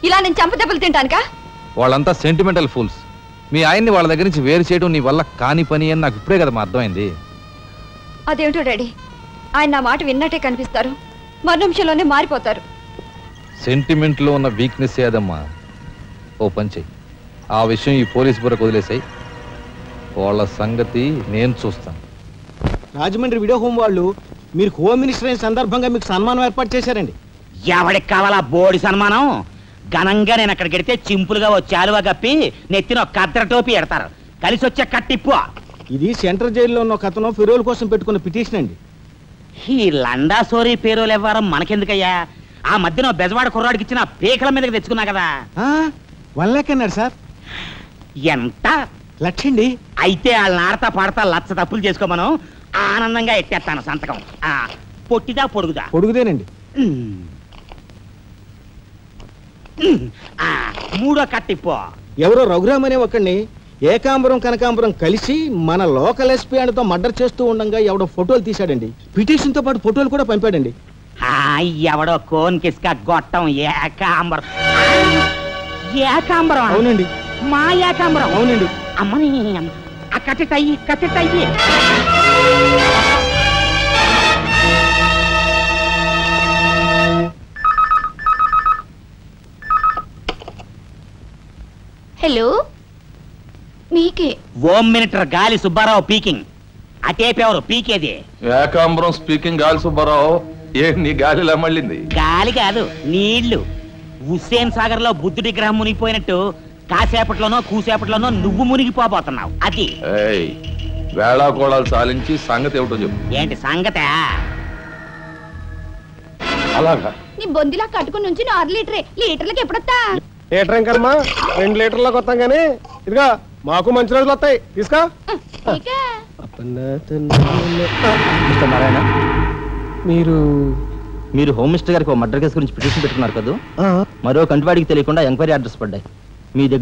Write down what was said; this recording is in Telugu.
ఇలా నేను చంపదెబ్బలు తింటానుకా? వాళ్ళంతా సెంటిమెంటల్ ఫూల్స్. మీ ఆయన్ని వాళ్ళ దగ్గర నుంచి వేరు చేయడం నీ వల్ల కాని పని అని నాకు ఇప్పుడే కదా అర్థమైంది. అదేమిటో డాడీ, ఆయన నా మాట విన్నట్టే కనిపిస్తారు, మరు నిమిషంలోనే మారిపోతారు. సెంటిమెంట్లో ఉన్న వీక్నెస్ ఏదమ్మా. ఓ పని చెయ్యి, ఆ విషయం ఈ పోలీస్ బుర్రకు వదిలేసాయి. వాళ్ళ సంగతి నేను చూస్తాను. రాజమండ్రి వీడియో హోమ్ వాళ్ళు మీరు హోమ్ మినిస్టర్ అయిన సందర్భంగా మీకు సన్మానం ఏర్పాటు చేశారండి. ఎవడికి కావాలా బోడి సన్మానం? ఘనంగా నేను అక్కడికి వెడితే చింపులుగా ఓ చాలువా కప్పి నెత్తిన ఒక కద్దర టోపీ ఎడతారు. కలిసి వచ్చే కట్టిప్పు. ఇది సెంట్రల్ జైల్లో ఉన్న ఒక అతను ఫిరోల్ కోసం పెట్టుకున్న పిటిషన్ అండి. ఈ లండా సోరీ పేరోలు ఇవ్వడం మనకెందుకయ్యా? ఆ మధ్యన బెజవాడ కుర్రాడికి ఇచ్చిన పీకల మీదకి తెచ్చుకున్నా కదా. 1 lakh అన్నాడు సార్. ఎంత? 1 lakh అండి. అయితే వాళ్ళని ఆడతా పాడతా లచ్చ తప్పులు చేసుకోమను, ఆనందంగా ఎట్టేస్తాను సంతకం. పొట్టిదా పొడుగుదా? పొడుగుదేనండి. మూడో కట్టిప్పు. ఎవరో రఘురామ్ అనే ఒకడిని ఏకాంబరం కనకాంబరం కలిసి మన లోకల్ ఎస్పీ అండ్తో మర్డర్ చేస్తూ ఉండగా ఎవడో ఫోటోలు తీశాడండి. పిటిషన్ తో పాటు ఫోటోలు కూడా పంపాడండి. ఎవడో కోన్ కిస్క గొట్టం ఏకాంబరం. ఏకాంబరం? అవునండి. మా ఏకాంబరం? అవునండి. అమ్మని ఆ కట్టెట్టయ్యి కట్టెట్టయ్యి. హలో, మీకే. హోమ్ మినిస్టర్ గాలి సుబ్బారావు పీకింగ్. అటేపెవరు పీకేది? ఏకాంబరం స్పీకింగ్. గాలి సుబ్బారావు, ఏ నీ గాలిలా మళ్ళింది? గాలి కాదు, నీళ్లు. హుస్సేన్ సాగర్ లో బుద్ధుడి గ్రహం మునిగిపోయినట్టు కాసేపట్లోనో కూసేపట్లోనో నువ్వు మునిగిపోబోతున్నావు. అది వేళాకోళాలు సాలించి సంగతి ఏమిటో చెప్పు. ఏంటి సంగతే? అలాగా నీ బొందిలా కట్టుకుని నుంచి 6 లీటర్లకి ఎప్పుడొస్తా? లీటర్ ఇంకమ్మా 2 లీటర్లకు వస్తాం కానీ ఇదిగా మాకు మంచి రోజులు వస్తాయి. తీసుకో. నారాయణ, మీరు హోమ్ మినిస్టర్ గారికి మర్డర్ కేసు గురించి పిటిషన్ పెట్టుకున్నారు కదా. మరో కంటివాడికి తెలియకుండా ఎంక్వైరీ ఆర్డర్స్ పడ్డాయి. మీ దగ్గర